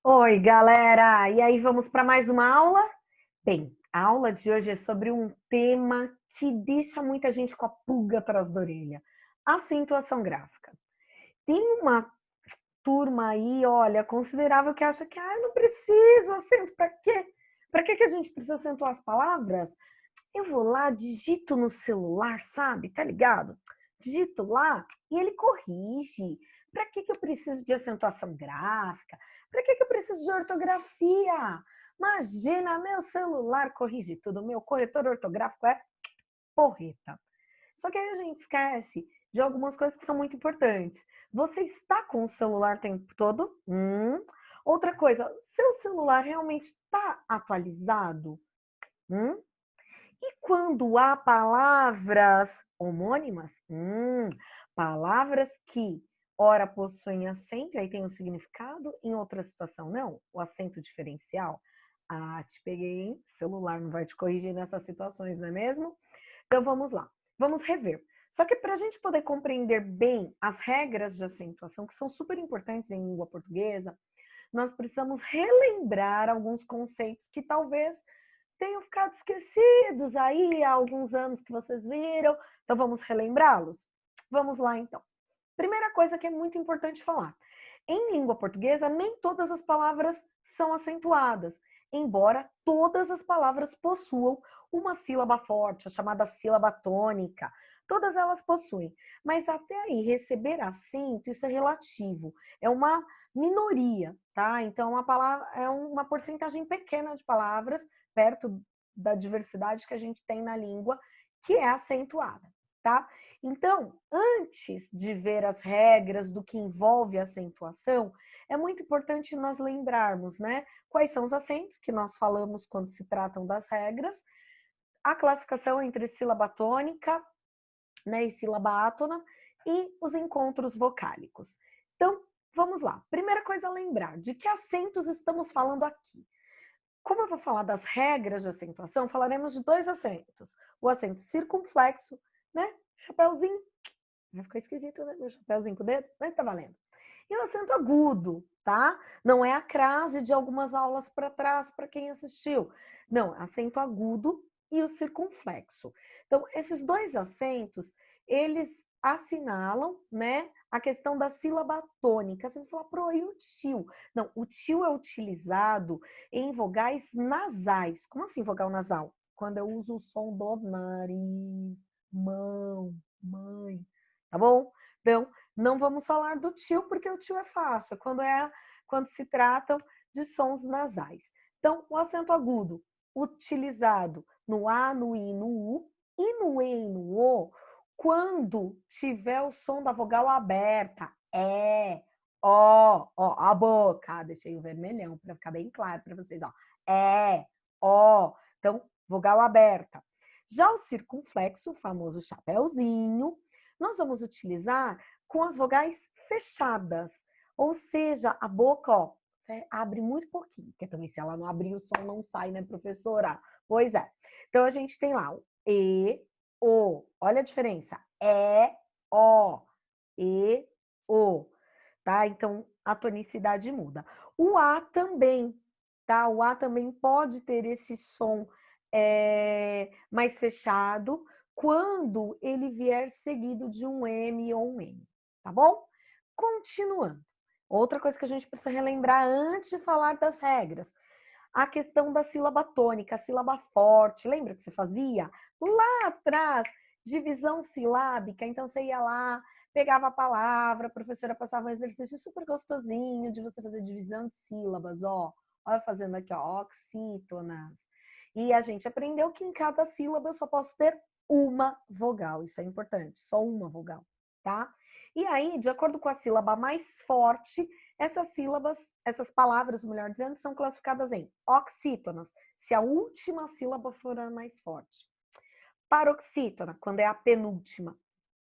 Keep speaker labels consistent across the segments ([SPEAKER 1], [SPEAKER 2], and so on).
[SPEAKER 1] Oi, galera! E aí, vamos para mais uma aula? Bem, a aula de hoje é sobre um tema que deixa muita gente com a pulga atrás da orelha: acentuação gráfica. Tem uma turma aí, olha, considerável que acha que não preciso acento, para quê? Para que a gente precisa acentuar as palavras? Eu vou lá, digito no celular, sabe? Tá ligado? Digito lá e ele corrige. Para que eu preciso de acentuação gráfica? Para que eu preciso de ortografia? Imagina, meu celular corrige tudo, meu corretor ortográfico é porreta. Só que aí a gente esquece de algumas coisas que são muito importantes. Você está com o celular o tempo todo? Outra coisa, seu celular realmente está atualizado? Hum? E quando há palavras homônimas, palavras que ora possuem acento e aí tem um significado, em outra situação não, o acento diferencial. Ah, te peguei, hein? Celular não vai te corrigir nessas situações, não é mesmo? Então vamos lá, vamos rever. Só que para a gente poder compreender bem as regras de acentuação, que são super importantes em língua portuguesa, nós precisamos relembrar alguns conceitos que talvez tenham ficado esquecidos aí há alguns anos que vocês viram. Então vamos relembrá-los? Vamos lá então. Primeira coisa que é muito importante falar. Em língua portuguesa, nem todas as palavras são acentuadas, embora todas as palavras possuam uma sílaba forte, a chamada sílaba tônica. Todas elas possuem. Mas até aí, receber acento, isso é relativo. É uma minoria, tá? Então, uma palavra é uma porcentagem pequena de palavras, perto da diversidade que a gente tem na língua, que é acentuada, tá? Então, antes de ver as regras do que envolve a acentuação, é muito importante nós lembrarmos, né? Quais são os acentos que nós falamos quando se tratam das regras, a classificação entre sílaba tônica, né, e sílaba átona e os encontros vocálicos. Então, vamos lá. Primeira coisa a lembrar, de que acentos estamos falando aqui? Como eu vou falar das regras de acentuação, falaremos de dois acentos. O acento circunflexo, né? Chapeuzinho. Vai ficar esquisito, né? Meu chapeuzinho com o dedo, mas tá valendo. E o acento agudo, tá? Não é a crase de algumas aulas para trás, para quem assistiu. Não, acento agudo e o circunflexo. Então, esses dois acentos, eles assinalam, né, a questão da sílaba tônica. Você vai falar, pro, e o tio? Não, o tio é utilizado em vogais nasais. Como assim vogal nasal? Quando eu uso o som do nariz, mão, mãe, tá bom? Então, não vamos falar do tio, porque o tio é fácil, quando se tratam de sons nasais. Então, o acento agudo, utilizado no A, no I, no U, e no E e no O, quando tiver o som da vogal aberta, ó, a boca, deixei o vermelhão para ficar bem claro para vocês, ó, ó, então, vogal aberta. Já o circunflexo, o famoso chapéuzinho, nós vamos utilizar com as vogais fechadas, ou seja, a boca, ó, abre muito pouquinho, porque também se ela não abrir, o som não sai, né, professora? Pois é. Então, a gente tem lá o E, O. Olha a diferença. O. E, O. Tá? Então, a tonicidade muda. O A também, tá? O A também pode ter esse som mais fechado, quando ele vier seguido de um M ou um N, tá bom? Continuando. Outra coisa que a gente precisa relembrar antes de falar das regras, a questão da sílaba tônica, a sílaba forte. Lembra que você fazia? Lá atrás, divisão silábica, então você ia lá, pegava a palavra, a professora passava um exercício super gostosinho de você fazer divisão de sílabas, ó. Olha fazendo aqui, ó, oxítonas. E a gente aprendeu que em cada sílaba eu só posso ter uma vogal, isso é importante, só uma vogal, tá? E aí, de acordo com a sílaba mais forte, essas sílabas, essas palavras, melhor dizendo, são classificadas em oxítonas, se a última sílaba for a mais forte. Paroxítona, quando é a penúltima.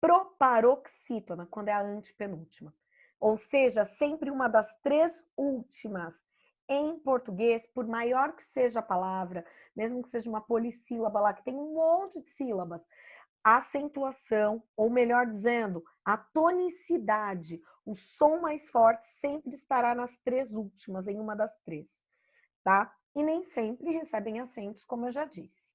[SPEAKER 1] Proparoxítona, quando é a antepenúltima. Ou seja, sempre uma das três últimas. Em português, por maior que seja a palavra, mesmo que seja uma polissílaba lá, que tem um monte de sílabas, a acentuação, ou melhor dizendo, a tonicidade O som mais forte sempre estará nas três últimas, em uma das três, tá? E nem sempre recebem acentos, como eu já disse.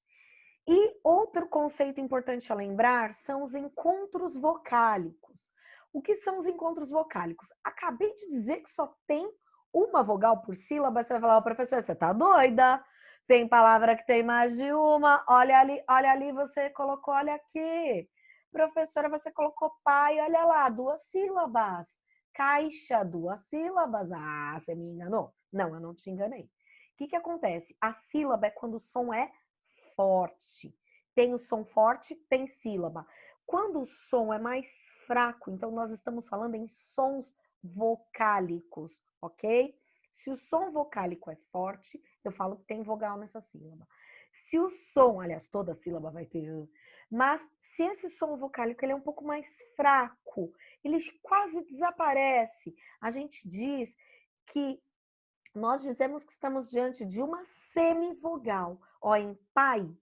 [SPEAKER 1] E outro conceito importante a lembrar são os encontros vocálicos. O que são os encontros vocálicos? Acabei de dizer que só tem uma vogal por sílaba. Você vai falar, professor, você tá doida? Tem palavra que tem mais de uma. Olha ali, você colocou, olha aqui. Professora, você colocou pai, olha lá, duas sílabas. Caixa, duas sílabas. Ah, você me enganou. Não, eu não te enganei. O que acontece? A sílaba é quando o som é forte. Tem o som forte, tem sílaba. Quando o som é mais fraco, então nós estamos falando em sons vocálicos, ok? Se o som vocálico é forte, eu falo que tem vogal nessa sílaba. Se o som, aliás, toda sílaba vai ter, mas se esse som vocálico ele é um pouco mais fraco, ele quase desaparece. A gente diz que nós dizemos que estamos diante de uma semivogal. Ó, em pai, o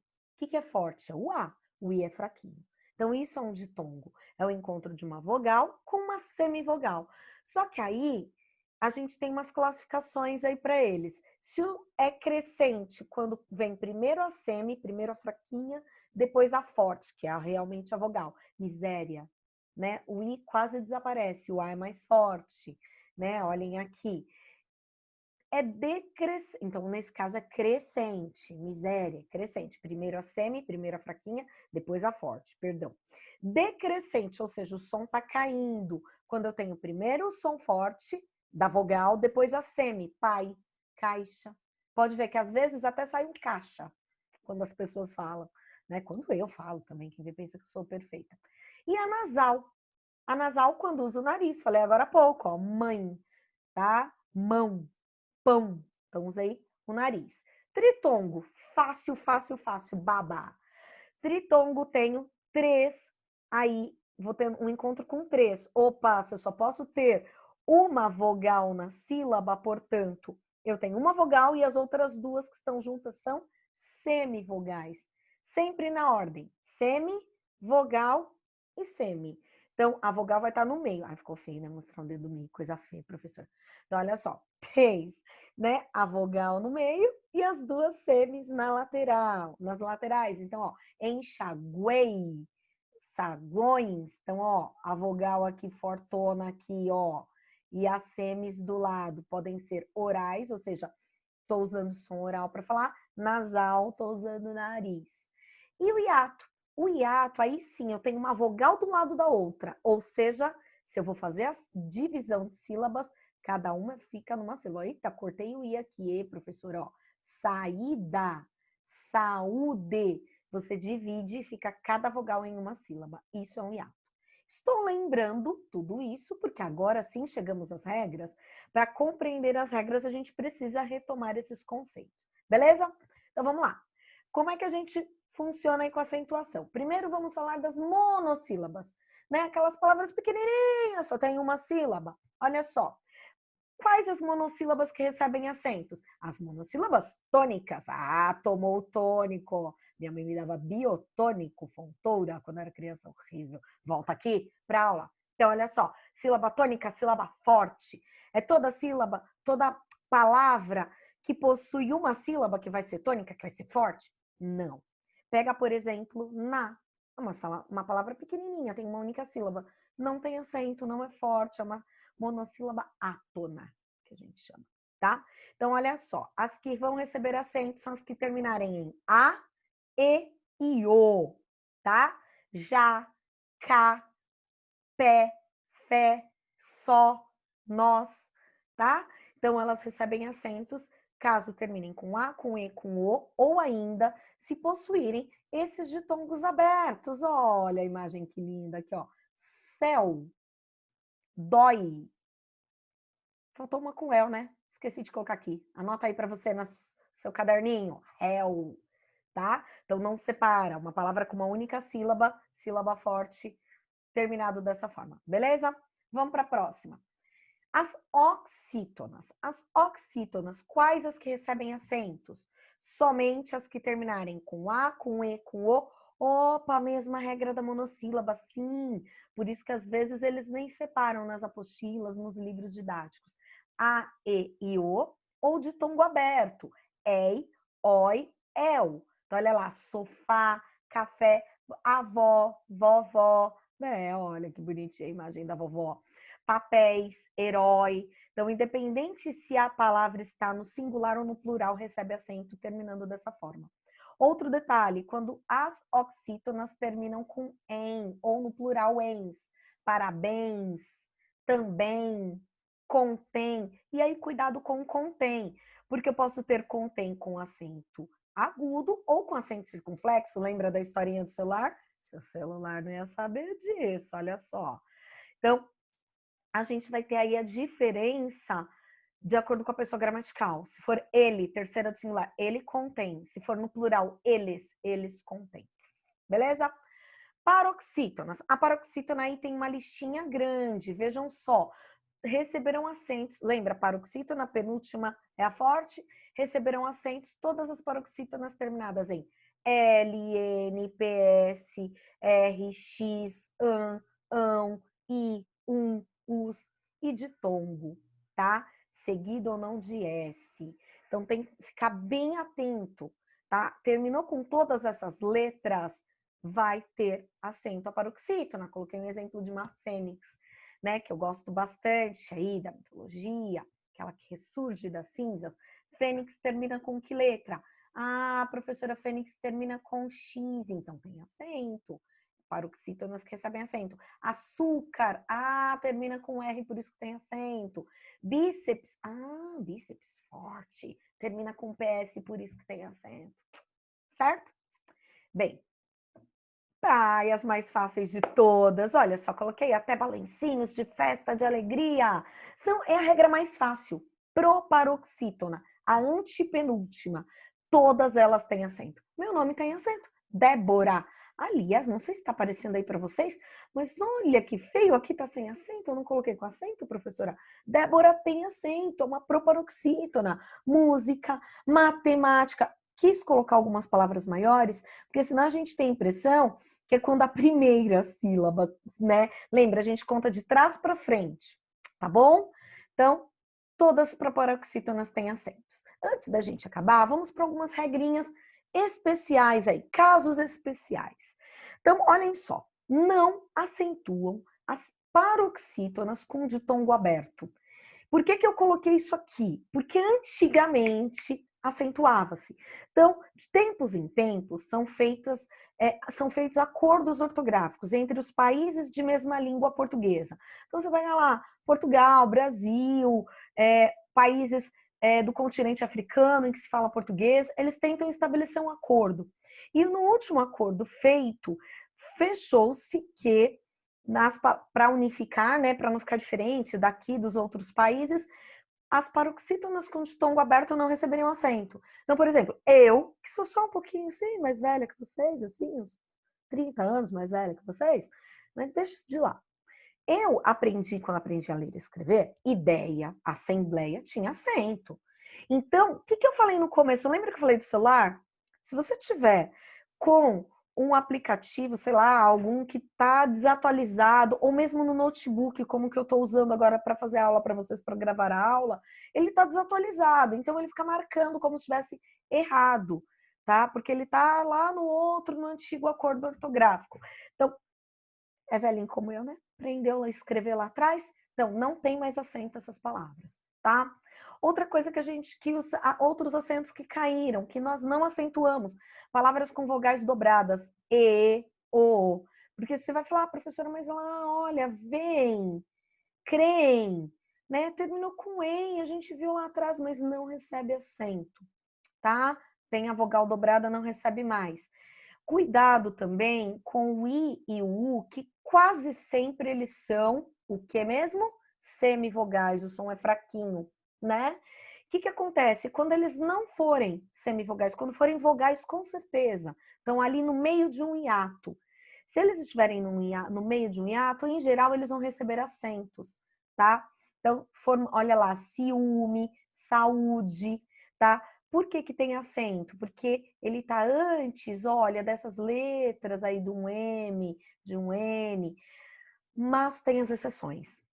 [SPEAKER 1] que é forte? É o A, o I é fraquinho. Então, isso é um ditongo. É o encontro de uma vogal com uma semivogal. Só que aí, a gente tem umas classificações aí para eles. Se é crescente, quando vem primeiro a semi, primeiro a fraquinha, depois a forte, que é realmente a vogal. Miséria, né? O I quase desaparece, o A é mais forte, né? Olhem aqui. É decrescente, então nesse caso é crescente, miséria, crescente. Primeiro a semi, primeiro a fraquinha, depois a forte, perdão. Decrescente, ou seja, o som tá caindo. Quando eu tenho primeiro o som forte da vogal, depois a semi, pai, caixa. Pode ver que às vezes até sai um caixa, quando as pessoas falam, né? Quando eu falo também, quem vê pensa que eu sou perfeita. E a nasal. A nasal quando usa o nariz, falei agora há pouco, ó, mãe, tá? Mão. Pão. Então, usei o nariz. Tritongo. Fácil, fácil, fácil. Babá. Tritongo, tenho três. Aí, vou ter um encontro com três. Opa, se eu só posso ter uma vogal na sílaba, portanto, eu tenho uma vogal e as outras duas que estão juntas são semivogais. Sempre na ordem. Semi, vogal e semi. Então, a vogal vai estar no meio. Ai, ficou feio, né? Mostrar o dedo do meio. Coisa feia, professor. Então, olha só. Três, né? A vogal no meio e as duas semis na lateral, nas laterais. Então, ó, enxaguei, sagões. Então, ó, a vogal aqui fortona aqui, ó, e as semis do lado podem ser orais, ou seja, tô usando som oral para falar, nasal, tô usando nariz. E o hiato? O hiato, aí sim, eu tenho uma vogal do lado da outra, ou seja, se eu vou fazer a divisão de sílabas, cada uma fica numa sílaba. Eita, cortei o I aqui, professor, ó. Saída, saúde. Você divide e fica cada vogal em uma sílaba. Isso é um hiato. Estou lembrando tudo isso porque agora sim chegamos às regras. Para compreender as regras, a gente precisa retomar esses conceitos. Beleza? Então vamos lá. Como é que a gente funciona aí com a acentuação? Primeiro vamos falar das monossílabas, né? Aquelas palavras pequenininhas, só tem uma sílaba. Olha só. Quais as monossílabas que recebem acentos? As monossílabas tônicas. Ah, tomou tônico. Minha mãe me dava biotônico, fontoura, quando eu era criança, horrível. Volta aqui para aula. Então, olha só. Sílaba tônica, sílaba forte. É toda sílaba, toda palavra que possui uma sílaba que vai ser tônica, que vai ser forte? Não. Pega, por exemplo, na. Uma palavra pequenininha, tem uma única sílaba. Não tem acento, não é forte, é uma monossílaba átona, que a gente chama, tá? Então, olha só, as que vão receber acento são as que terminarem em A, E e O, tá? Já, cá, pé, fé, só, nós, tá? Então, elas recebem acentos caso terminem com A, com E, com O, ou ainda se possuírem esses ditongos abertos. Olha a imagem que linda aqui, ó. Céu, dói. Faltou uma com el, né? Esqueci de colocar aqui. Anota aí para você no seu caderninho. Hell, tá? Então não separa. Uma palavra com uma única sílaba, sílaba forte, terminado dessa forma. Beleza? Vamos para a próxima. As oxítonas. As oxítonas, quais as que recebem acentos? Somente as que terminarem com A, com E, com O Opa, a mesma regra da monossílaba, sim. Por isso que às vezes eles nem separam nas apostilas, nos livros didáticos. A, E e O, ou de tongo aberto. Ei, oi, el. Então, olha lá, sofá, café, avó, vovó. Olha que bonitinha a imagem da vovó. Papéis, herói. Então, independente se a palavra está no singular ou no plural, recebe acento terminando dessa forma. Outro detalhe, quando as oxítonas terminam com em, ou no plural ens, parabéns, também, contém, e aí cuidado com contém, porque eu posso ter contém com acento agudo ou com acento circunflexo, lembra da historinha do celular? Seu celular não ia saber disso, olha só. Então, a gente vai ter aí a diferença de acordo com a pessoa gramatical. Se for ele, terceira do singular, ele contém. Se for no plural, eles contêm. Beleza? Paroxítonas. A paroxítona aí tem uma listinha grande. Vejam só. Receberão acentos. Lembra, paroxítona, penúltima é a forte. Receberão acentos todas as paroxítonas terminadas em L, N, PS, R, X, ão, I, us e ditongo, tá? Seguido ou não de S. Então tem que ficar bem atento, tá? Terminou com todas essas letras, vai ter acento a paroxítona. Coloquei um exemplo de uma fênix, né? Que eu gosto bastante aí da mitologia, aquela que ressurge das cinzas. Fênix termina com que letra? Ah, a professora Fênix termina com X, então tem acento. Paroxítonas que recebem acento. Açúcar, termina com R, por isso que tem acento. Bíceps, bíceps forte, termina com PS, por isso que tem acento. Certo? Bem, praias mais fáceis de todas. Olha só, coloquei até balancinhos de festa, de alegria. É a regra mais fácil. Proparoxítona, a antepenúltima. Todas elas têm acento. Meu nome tem acento. Débora. Aliás, não sei se está aparecendo aí para vocês, mas olha que feio, aqui está sem acento. Eu não coloquei com acento, professora. Débora tem acento, é uma proparoxítona. Música, matemática. Quis colocar algumas palavras maiores, porque senão a gente tem a impressão que é quando a primeira sílaba, né? Lembra, a gente conta de trás para frente, tá bom? Então, todas as proparoxítonas têm acentos. Antes da gente acabar, vamos para algumas regrinhas especiais aí, casos especiais. Então, olhem só, não acentuam as paroxítonas com ditongo aberto. Por que eu coloquei isso aqui? Porque antigamente acentuava-se. Então, de tempos em tempos, são feitos acordos ortográficos entre os países de mesma língua portuguesa. Então, você vai lá, Portugal, Brasil, países do continente africano em que se fala português, eles tentam estabelecer um acordo. E no último acordo feito, fechou-se que para unificar, né, para não ficar diferente daqui dos outros países, as paroxítonas com ditongo aberto não receberiam acento. Então, por exemplo, eu, que sou só um pouquinho assim, mais velha que vocês, assim, uns 30 anos mais velha que vocês, mas deixa isso de lá. Eu aprendi, quando aprendi a ler e escrever, ideia, assembleia, tinha acento. Então, o que eu falei no começo? Lembra que eu falei do celular? Se você tiver com um aplicativo, sei lá, algum que está desatualizado, ou mesmo no notebook, como que eu estou usando agora para fazer aula para vocês, para gravar a aula, ele está desatualizado, então ele fica marcando como se estivesse errado, tá? Porque ele está lá no outro, no antigo acordo ortográfico. Então, é velhinho como eu, né? Aprendeu a escrever lá atrás, então não tem mais acento essas palavras, tá? Outra coisa que os outros acentos que caíram, que nós não acentuamos, palavras com vogais dobradas, o. Porque você vai falar, professora, mas lá, olha, vem, creem, né? Terminou com em, a gente viu lá atrás, mas não recebe acento, tá? Tem a vogal dobrada, não recebe mais. Cuidado também com o i e o u, que quase sempre eles são o que mesmo? Semivogais, o som é fraquinho, né? O que acontece? Quando eles não forem semivogais, quando forem vogais com certeza, estão ali no meio de um hiato. Se eles estiverem no meio de um hiato, em geral eles vão receber acentos, tá? Então, olha lá, ciúme, saúde, tá? Por que que tem acento? Porque ele tá antes, olha, dessas letras aí de um M, de um N, mas tem as exceções.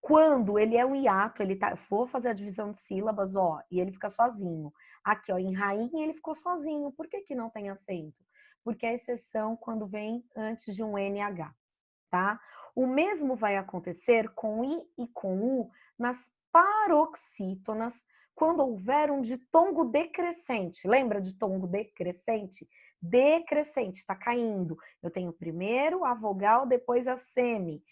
[SPEAKER 1] Quando ele é um hiato, ele tá, vou fazer a divisão de sílabas, ó, e ele fica sozinho. Aqui, ó, em rainha ele ficou sozinho. Por que que não tem acento? Porque é exceção quando vem antes de um NH, tá? O mesmo vai acontecer com I e com U nas paroxítonas, quando houver um ditongo decrescente. Lembra de ditongo decrescente? Decrescente, está caindo. Eu tenho primeiro a vogal, depois a semi.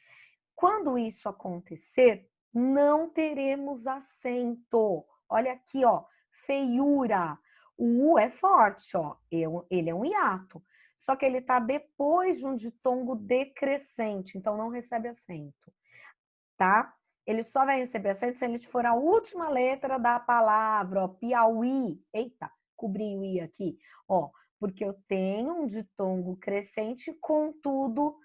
[SPEAKER 1] Quando isso acontecer, não teremos acento. Olha aqui, ó, feiura. O U é forte, ó, ele é um hiato. Só que ele está depois de um ditongo decrescente, então não recebe acento, tá? Ele só vai receber acento se ele for a última letra da palavra, ó, Piauí. Eita, cobri o I aqui, ó, porque eu tenho um ditongo crescente, contudo,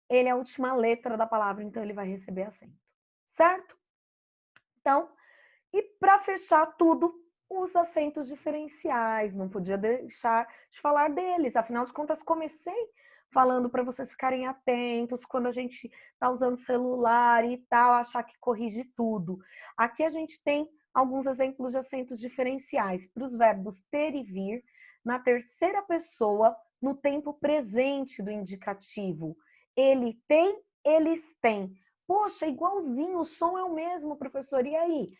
[SPEAKER 1] ele é a última letra da palavra, então ele vai receber acento, certo? Então, e para fechar tudo, os acentos diferenciais, não podia deixar de falar deles, afinal de contas, comecei falando para vocês ficarem atentos quando a gente está usando celular e tal, achar que corrige tudo. Aqui a gente tem alguns exemplos de acentos diferenciais para os verbos ter e vir na terceira pessoa no tempo presente do indicativo. Ele tem, eles têm. Poxa, igualzinho, o som é o mesmo, professor. E aí?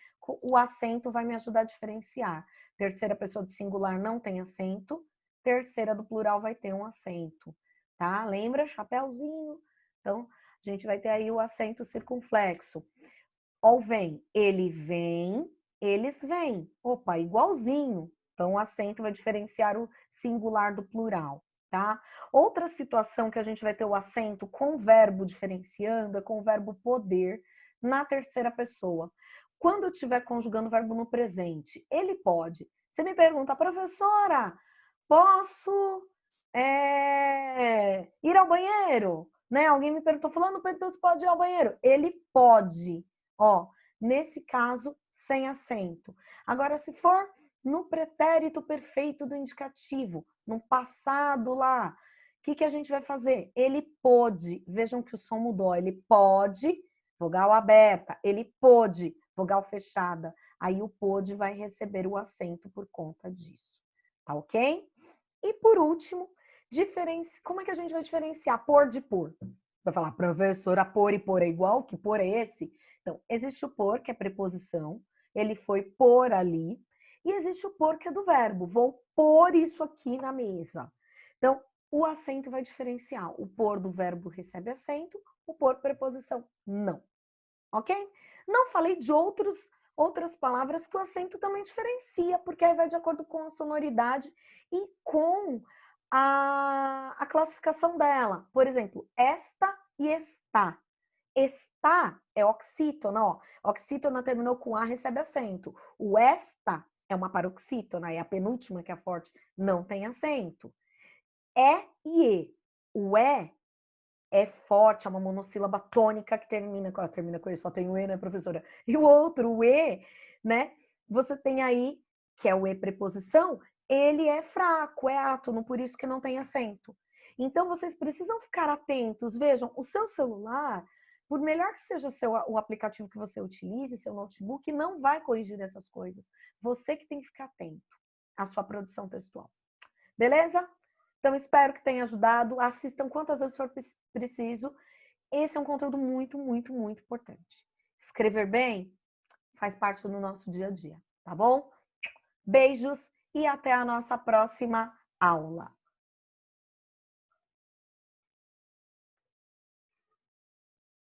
[SPEAKER 1] O acento vai me ajudar a diferenciar. Terceira pessoa do singular não tem acento, terceira do plural vai ter um acento, tá? Lembra? Chapeuzinho. Então, a gente vai ter aí o acento circunflexo. Ó, vem, ele vem, eles vêm. Opa, igualzinho. Então, o acento vai diferenciar o singular do plural, tá? Outra situação que a gente vai ter o acento com verbo diferenciando é com o verbo poder na terceira pessoa. Quando eu estiver conjugando o verbo no presente, ele pode. Você me pergunta, professora, posso ir ao banheiro? Né? Alguém me perguntou, fulano, você pode ir ao banheiro? Ele pode. Ó, nesse caso, sem acento. Agora, se for no pretérito perfeito do indicativo, no passado lá, o que a gente vai fazer? Ele pôde, vejam que o som mudou, ele pode, vogal aberta, ele pôde, vogal fechada. Aí o pôde vai receber o acento por conta disso, tá ok? E por último, como é que a gente vai diferenciar por de por? Vai falar, professora, por e por é igual? Que por é esse? Então, existe o por, que é preposição, ele foi por ali, e existe o por, que é do verbo, vou pôr isso aqui na mesa. Então, o acento vai diferenciar. O por do verbo recebe acento, o por preposição não. Ok? Não falei de outras palavras que o acento também diferencia, porque aí vai de acordo com a sonoridade e com a classificação dela. Por exemplo, esta e está. Está é oxítona, ó. Oxítona terminou com A, recebe acento. O esta é uma paroxítona, é a penúltima que é forte, não tem acento. É e E. O é forte, é uma monossílaba tônica que termina com ele, só tem o E, né, professora? E o outro, o E, né? Você tem aí, que é o E preposição, ele é fraco, é átono, por isso que não tem acento. Então, vocês precisam ficar atentos. Vejam, o seu celular, por melhor que seja o aplicativo que você utilize, seu notebook, não vai corrigir essas coisas. Você que tem que ficar atento à sua produção textual. Beleza? Então, espero que tenha ajudado. Assistam quantas vezes for preciso. Esse é um conteúdo muito, muito, muito importante. Escrever bem faz parte do nosso dia a dia, tá bom? Beijos e até a nossa próxima aula.